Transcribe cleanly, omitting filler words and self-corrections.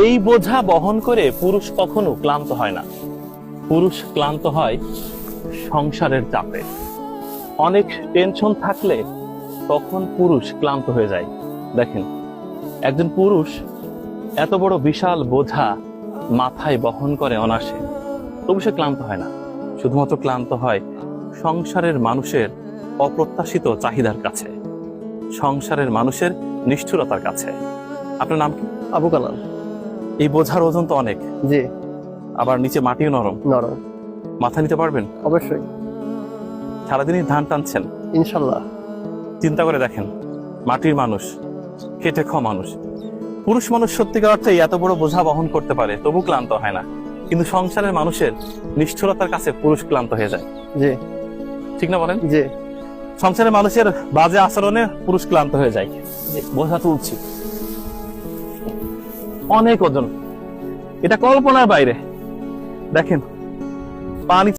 এই বোঝা বহন করে পুরুষ কখনো ক্লান্ত হয় না। পুরুষ ক্লান্ত হয় সংসারের চাপে। অনেক টেনশন থাকলে তখন পুরুষ ক্লান্ত হয়ে যায়। দেখেন, একজন পুরুষ এত বড় বিশাল বোঝা মাথায় বহন করে অনায়াসে, তবু সে ক্লান্ত হয় না। শুধুমাত্র ক্লান্ত হয় সংসারের মানুষের অপ্রত্যাশিত চাহিদার কাছে, সংসারের মানুষের নিষ্ঠুরতার কাছে। আপনার নাম কি? আবু কালাম। এই বোঝার ওজন তো অনেক, জি। আবার নিচে মাটিও নরম। নরম। মাথা নিতে পারবেন? অবশ্যই। সারাদিনই ধান টানছেন, ইনশাল্লাহ। চিন্তা করে দেখেন, মাটির মানুষ, খেটে খাওয়া মানুষ, পুরুষ মানুষ সত্যিকার অর্থে এত বড় বোঝা বহন করতে পারে, তবু ক্লান্ত হয় না। কিন্তু সংসারের মানুষের নিষ্ঠুরতার কাছে পুরুষ ক্লান্ত হয়ে যায়। জি। ঠিক না বলেন? জি। সংসারের মানুষের বাজে আচরণে পুরুষ ক্লান্ত হয়ে যায়। বোঝা তুলছি, অনেক ওজন, এটা কল্পনার বাইরে। দেখেন, পানি